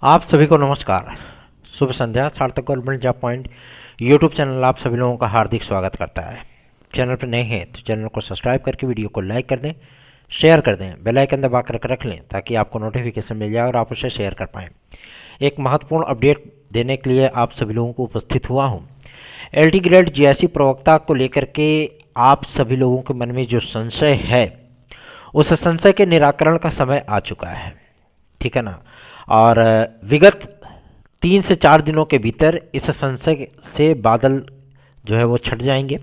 आप सभी को नमस्कार। शुभ संध्या। सार्थक government job point YouTube channel आप सभी लोगों का हार्दिक स्वागत करता है। चैनल पर नए हैं तो चैनल को सब्सक्राइब करके वीडियो को लाइक कर दें, शेयर कर दें, बेल आइकन दबा कर रख लें ताकि आपको नोटिफिकेशन मिल जाए और आप उसे शेयर कर पाएँ। एक महत्वपूर्ण अपडेट देने के लिए आप सभी लोगों को उपस्थित हुआ हूँ। LT ग्रेड GIC प्रवक्ता को लेकर के आप सभी लोगों के मन में जो संशय है उस संशय के निराकरण का समय आ चुका है, ठीक है ना। और विगत 3 से 4 दिनों के भीतर इस संशय से बादल जो है वो छट जाएंगे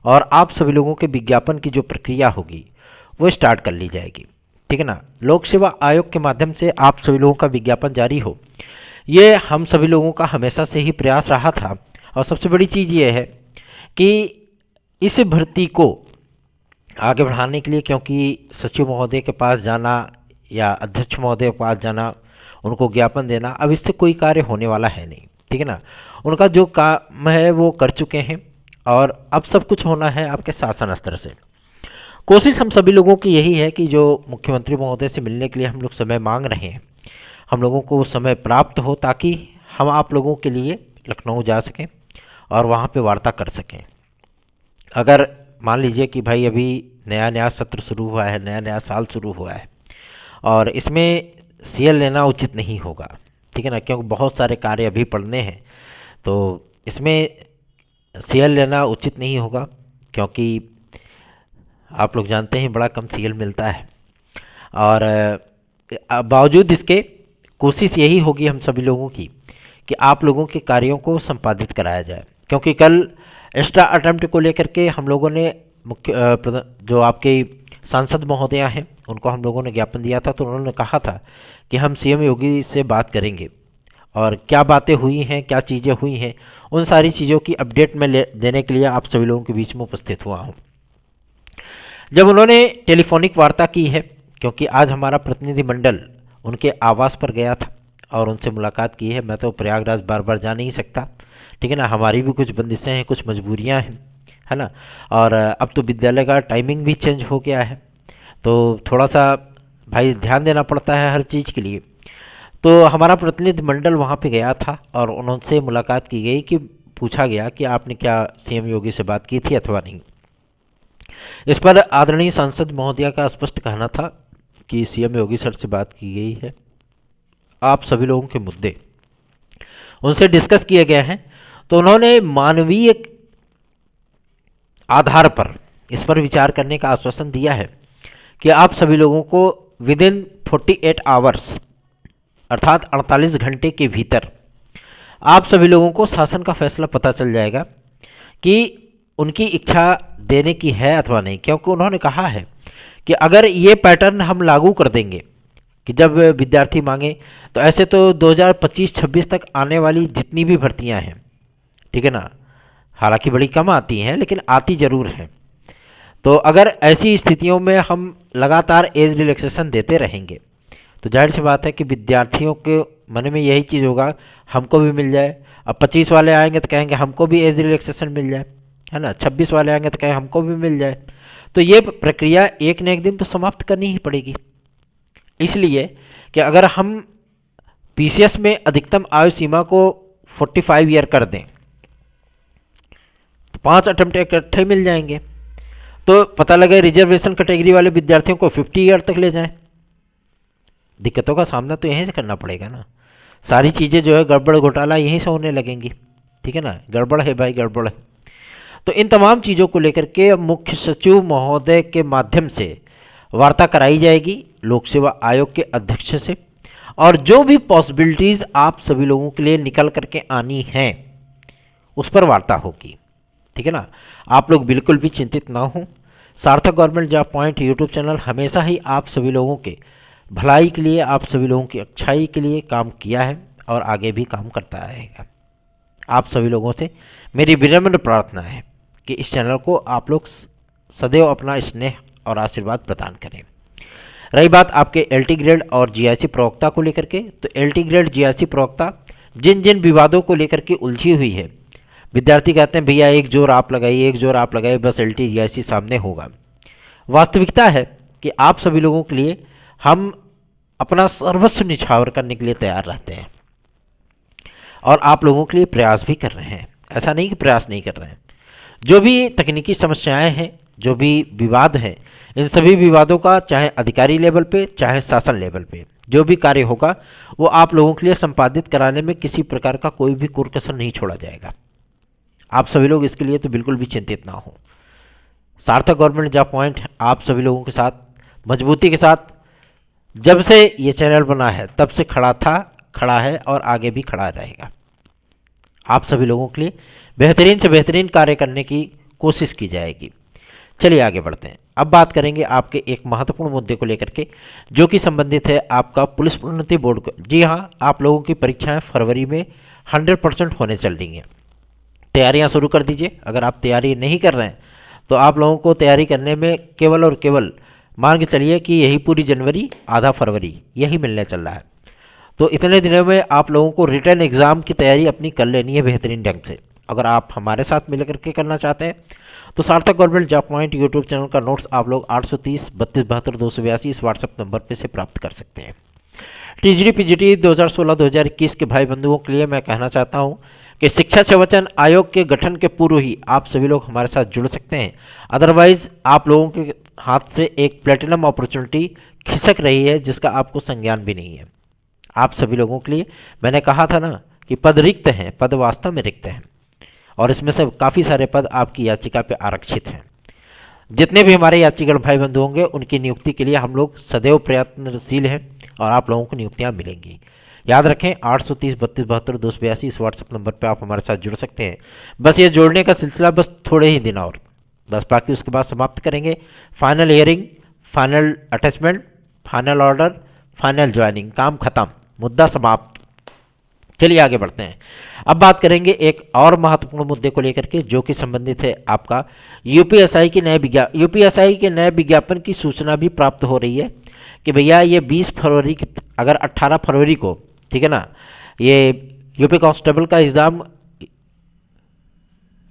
और आप सभी लोगों के विज्ञापन की जो प्रक्रिया होगी वो स्टार्ट कर ली जाएगी, ठीक है ना। लोक सेवा आयोग के माध्यम से आप सभी लोगों का विज्ञापन जारी हो, ये हम सभी लोगों का हमेशा से ही प्रयास रहा था। और सबसे बड़ी चीज़ ये है कि इस भर्ती को आगे बढ़ाने के लिए, क्योंकि सचिव महोदय के पास जाना या अध्यक्ष महोदय के पास जाना, उनको ज्ञापन देना, अब इससे कोई कार्य होने वाला है नहीं, ठीक है ना। उनका जो काम है वो कर चुके हैं और अब सब कुछ होना है आपके शासन स्तर से। कोशिश हम सभी लोगों की यही है कि जो मुख्यमंत्री महोदय से मिलने के लिए हम लोग समय मांग रहे हैं, हम लोगों को समय प्राप्त हो ताकि हम आप लोगों के लिए लखनऊ जा सकें और वहाँ पे वार्ता कर सकें। अगर मान लीजिए कि भाई अभी नया सत्र शुरू हुआ है, नया साल शुरू हुआ है और इसमें CL लेना उचित नहीं होगा, ठीक है ना, क्योंकि बहुत सारे कार्य अभी पढ़ने हैं, तो इसमें CL लेना उचित नहीं होगा क्योंकि आप लोग जानते हैं बड़ा कम CL मिलता है। और बावजूद इसके कोशिश यही होगी हम सभी लोगों की कि आप लोगों के कार्यों को संपादित कराया जाए, क्योंकि कल एक्स्ट्रा अटेम्प्ट को लेकर के हम लोगों ने जो आपके सांसद महोदया हैं उनको हम लोगों ने ज्ञापन दिया था, तो उन्होंने कहा था कि हम CM योगी से बात करेंगे और क्या बातें हुई हैं, क्या चीज़ें हुई हैं, उन सारी चीज़ों की अपडेट में देने के लिए आप सभी लोगों के बीच में उपस्थित हुआ हूँ। जब उन्होंने टेलीफोनिक वार्ता की है, क्योंकि आज हमारा प्रतिनिधिमंडल उनके आवास पर गया था और उनसे मुलाकात की है। मैं तो प्रयागराज बार बार जा नहीं सकता, ठीक है ना, हमारी भी कुछ बंदिशें हैं, कुछ मजबूरियाँ हैं, है ना। और अब तो विद्यालय का टाइमिंग भी चेंज हो गया है, तो थोड़ा सा भाई ध्यान देना पड़ता है हर चीज़ के लिए। तो हमारा प्रतिनिधिमंडल वहाँ पे गया था और उनसे मुलाकात की गई कि पूछा गया कि आपने क्या CM योगी से बात की थी अथवा नहीं। इस पर आदरणीय सांसद महोदया का स्पष्ट कहना था कि CM योगी सर से बात की गई है, आप सभी लोगों के मुद्दे उनसे डिस्कस किए गए हैं। तो उन्होंने मानवीय आधार पर इस पर विचार करने का आश्वासन दिया है कि आप सभी लोगों को विदिन 48 आवर्स अर्थात 48 घंटे के भीतर आप सभी लोगों को शासन का फैसला पता चल जाएगा कि उनकी इच्छा देने की है अथवा नहीं। क्योंकि उन्होंने कहा है कि अगर ये पैटर्न हम लागू कर देंगे कि जब विद्यार्थी मांगे, तो ऐसे तो 2025-26 तक आने वाली जितनी भी भर्तियां हैं, ठीक है ना, हालांकि बड़ी कम आती हैं लेकिन आती ज़रूर हैं। तो अगर ऐसी स्थितियों में हम लगातार एज रिलैक्सेशन देते रहेंगे तो जाहिर सी बात है कि विद्यार्थियों के मन में यही चीज़ होगा, हमको भी मिल जाए। अब 25 वाले आएंगे तो कहेंगे हमको भी एज रिलैक्सेशन मिल जाए, है ना। 26 वाले आएंगे तो कहेंगे हमको भी मिल जाए। तो ये प्रक्रिया एक न एक दिन तो समाप्त करनी ही पड़ेगी। इसलिए कि अगर हम PCS में अधिकतम आयु सीमा को 45 ईयर कर दें तो 5 अटेम्प्ट इकट्ठे मिल जाएंगे। तो पता लगे रिजर्वेशन कैटेगरी वाले विद्यार्थियों को 50 ईयर तक ले जाएं। दिक्कतों का सामना तो यहीं से करना पड़ेगा ना। सारी चीज़ें जो है गड़बड़ घोटाला यहीं से होने लगेंगी, ठीक है ना। गड़बड़ है भाई, गड़बड़ है। तो इन तमाम चीज़ों को लेकर के मुख्य सचिव महोदय के माध्यम से वार्ता कराई जाएगी लोक सेवा आयोग के अध्यक्ष से, और जो भी पॉसिबिलिटीज़ आप सभी लोगों के लिए निकल करके आनी हैं उस पर वार्ता होगी, ठीक है ना। आप लोग बिल्कुल भी चिंतित ना हों। सार्थक government job point YouTube channel हमेशा ही आप सभी लोगों के भलाई के लिए, आप सभी लोगों की अच्छाई के लिए काम किया है और आगे भी काम करता रहेगा। आप सभी लोगों से मेरी विनम्र प्रार्थना है कि इस चैनल को आप लोग सदैव अपना स्नेह और आशीर्वाद प्रदान करें। रही बात आपके LT ग्रेड और GIC प्रवक्ता को लेकर के, तो LT ग्रेड GIC प्रवक्ता जिन जिन विवादों को लेकर के उलझी हुई है, विद्यार्थी कहते हैं भैया एक जोर आप लगाइए, एक जोर आप लगाइए, बस LT GIC सामने होगा। वास्तविकता है कि आप सभी लोगों के लिए हम अपना सर्वस्व निछावर करने के लिए तैयार रहते हैं और आप लोगों के लिए प्रयास भी कर रहे हैं। ऐसा नहीं कि प्रयास नहीं कर रहे हैं। जो भी तकनीकी समस्याएं हैं, जो भी विवाद हैं, इन सभी विवादों का चाहे अधिकारी लेवल पे चाहे शासन लेवल पे जो भी कार्य होगा वो आप लोगों के लिए संपादित कराने में किसी प्रकार का कोई भी कुरकसर नहीं छोड़ा जाएगा। आप सभी लोग इसके लिए तो बिल्कुल भी चिंतित ना हो। सार्थक गवर्नमेंट जॉब पॉइंट आप सभी लोगों के साथ मजबूती के साथ जब से ये चैनल बना है तब से खड़ा था, खड़ा है और आगे भी खड़ा रहेगा। आप सभी लोगों के लिए बेहतरीन से बेहतरीन कार्य करने की कोशिश की जाएगी। चलिए आगे बढ़ते हैं। अब बात करेंगे आपके एक महत्वपूर्ण मुद्दे को लेकर के, जो कि संबंधित है आपका पुलिस प्रोन्नति बोर्ड को। जी हाँ, आप लोगों की परीक्षाएं फरवरी में 100% होने चल रही हैं। तैयारियां शुरू कर दीजिए। अगर आप तैयारी नहीं कर रहे हैं तो आप लोगों को तैयारी करने में केवल और केवल मान के चलिए कि यही पूरी जनवरी आधा फरवरी यही मिलने चल रहा है। तो इतने दिनों में आप लोगों को रिटर्न एग्ज़ाम की तैयारी अपनी कर लेनी है बेहतरीन ढंग से। अगर आप हमारे साथ मिल करके करना चाहते हैं तो सार्थक government job point YouTube channel का नोट्स आप लोग 830 32 72 282 इस व्हाट्सएप नंबर पे से प्राप्त कर सकते हैं। टीजीटी पीजीटी 2016-2021 के भाई बंधुओं के लिए मैं कहना चाहता हूं कि शिक्षा संवचन आयोग के गठन के पूर्व ही आप सभी लोग हमारे साथ जुड़ सकते हैं। अदरवाइज आप लोगों के हाथ से एक प्लेटिनम अपॉर्चुनिटी खिसक रही है जिसका आपको संज्ञान भी नहीं है। आप सभी लोगों के लिए मैंने कहा था ना कि पद रिक्त हैं, पद वास्तव में रिक्त हैं और इसमें से काफ़ी सारे पद आपकी याचिका पे आरक्षित हैं। जितने भी हमारे यात्रीगण भाई बंधु होंगे उनकी नियुक्ति के लिए हम लोग सदैव प्रयत्नशील हैं और आप लोगों को नियुक्तियां मिलेंगी। याद रखें 830 32 72 282 इस व्हाट्सएप नंबर पर आप हमारे साथ जुड़ सकते हैं। बस ये जोड़ने का सिलसिला बस थोड़े ही दिन और बस, बाकी उसके बाद समाप्त करेंगे। Final hearing, final attachment, final order, final joining, काम खत्म, मुद्दा समाप्त। चलिए आगे बढ़ते हैं। अब बात करेंगे एक और महत्वपूर्ण मुद्दे को लेकर के, जो कि संबंधित है आपका यूपीएसआई के नए विज्ञापन की सूचना भी प्राप्त हो रही है कि भैया ये 20 फरवरी की, अगर 18 फरवरी को, ठीक है ना, ये यूपी कांस्टेबल का एग्ज़ाम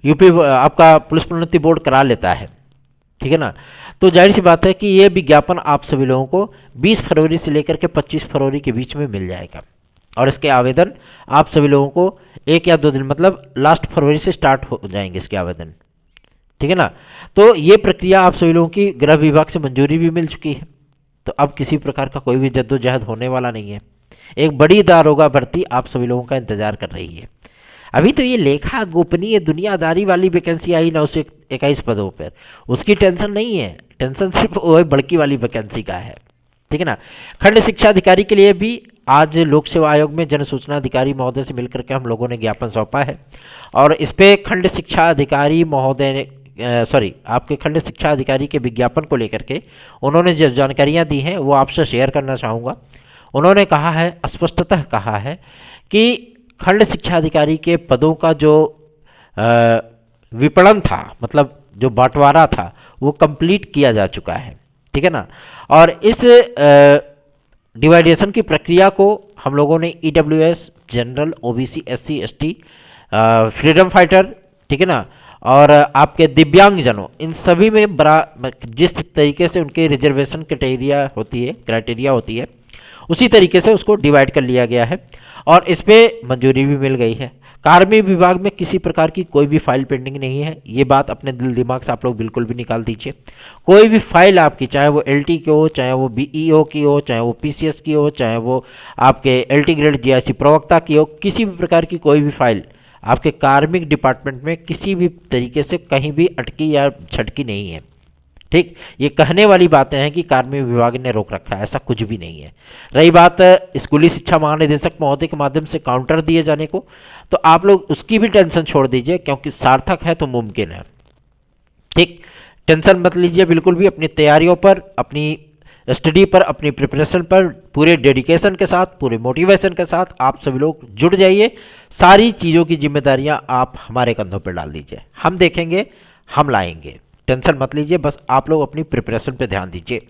यूपी आपका पुलिस प्रोन्नति बोर्ड करा लेता है, ठीक है ना, तो जाहिर सी बात है कि ये विज्ञापन आप सभी लोगों को 20 फरवरी से लेकर के 25 फरवरी के बीच में मिल जाएगा और इसके आवेदन आप सभी लोगों को 1 या 2 दिन मतलब लास्ट फरवरी से स्टार्ट हो जाएंगे इसके आवेदन, ठीक है ना। तो ये प्रक्रिया आप सभी लोगों की गृह विभाग से मंजूरी भी मिल चुकी है, तो अब किसी प्रकार का कोई भी जद्दोजहद होने वाला नहीं है। एक बड़ी दारोगा भर्ती आप सभी लोगों का इंतजार कर रही है। अभी तो ये लेखा गोपनीय दुनियादारी वाली वैकेंसी आई 921 पदों पर, उसकी टेंशन नहीं है, टेंशन सिर्फ वही बड़की वाली वैकेंसी का है, ठीक है ना। खंड शिक्षा अधिकारी के लिए भी आज लोक सेवा आयोग में जन सूचना अधिकारी महोदय से मिलकर के हम लोगों ने ज्ञापन सौंपा है और इस पे खंड शिक्षा अधिकारी महोदय ने आपके खंड शिक्षा अधिकारी के विज्ञापन को लेकर के उन्होंने जो जानकारियां दी हैं वो आपसे शेयर करना चाहूँगा। उन्होंने कहा है, स्पष्टतः कहा है कि खंड शिक्षा अधिकारी के पदों का जो विपणन था, मतलब जो बंटवारा था, वो कंप्लीट किया जा चुका है, ठीक है ना। और इस डिवाइडेशन की प्रक्रिया को हम लोगों ने EWS, general, OBC, SC, ST, freedom fighter, ठीक है ना, और आपके दिव्यांगजनों, इन सभी में बड़ा जिस तरीके से उनके रिजर्वेशन क्राइटेरिया होती है उसी तरीके से उसको डिवाइड कर लिया गया है और इस पर मंजूरी भी मिल गई है। कार्मिक विभाग में किसी प्रकार की कोई भी फाइल पेंडिंग नहीं है, ये बात अपने दिल दिमाग से आप लोग बिल्कुल भी निकाल दीजिए। कोई भी फाइल आपकी, चाहे वो एलटी की हो, चाहे वो बीईओ की हो, चाहे वो पीसीएस की हो, चाहे वो आपके एलटी ग्रेड जीआईसी प्रवक्ता की हो, किसी भी प्रकार की कोई भी फाइल आपके कार्मिक डिपार्टमेंट में किसी भी तरीके से कहीं भी अटकी या छटकी नहीं है, ठीक। ये कहने वाली बातें हैं कि कार्मिक विभाग ने रोक रखा है, ऐसा कुछ भी नहीं है। रही बात स्कूली शिक्षा महानिदेशक महोदय के माध्यम से काउंटर दिए जाने को, तो आप लोग उसकी भी टेंशन छोड़ दीजिए, क्योंकि सार्थक है तो मुमकिन है, ठीक। टेंशन मत लीजिए बिल्कुल भी। अपनी तैयारियों पर, अपनी स्टडी पर, अपनी प्रिपरेशन पर पूरे डेडिकेशन के साथ, पूरे मोटिवेशन के साथ आप सभी लोग जुड़ जाइए। सारी चीज़ों की जिम्मेदारियां आप हमारे कंधों पर डाल दीजिए, हम देखेंगे, हम लाएंगे, टेंशन मत लीजिए। बस आप लोग अपनी प्रिपरेशन पे ध्यान दीजिए।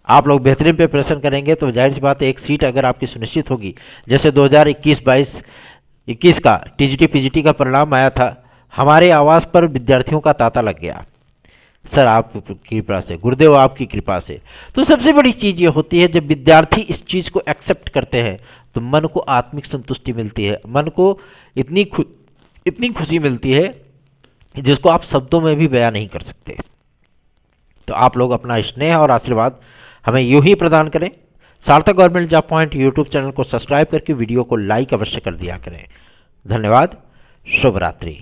आप लोग बेहतरीन प्रिपरेशन करेंगे तो जाहिर सी बात है एक सीट अगर आपकी सुनिश्चित होगी। जैसे 2021 का टीजीटी पीजीटी का परिणाम आया था, हमारे आवास पर विद्यार्थियों का तांता लग गया, सर आपकी कृपा से, गुरुदेव आपकी कृपा से। तो सबसे बड़ी चीज़ ये होती है, जब विद्यार्थी इस चीज़ को एक्सेप्ट करते हैं तो मन को आत्मिक संतुष्टि मिलती है, मन को इतनी इतनी खुशी मिलती है जिसको आप शब्दों में भी बयां नहीं कर सकते। तो आप लोग अपना स्नेह और आशीर्वाद हमें यूं ही प्रदान करें। सार्थक government job point YouTube channel को सब्सक्राइब करके वीडियो को लाइक अवश्य कर दिया करें। धन्यवाद। शुभ रात्रि।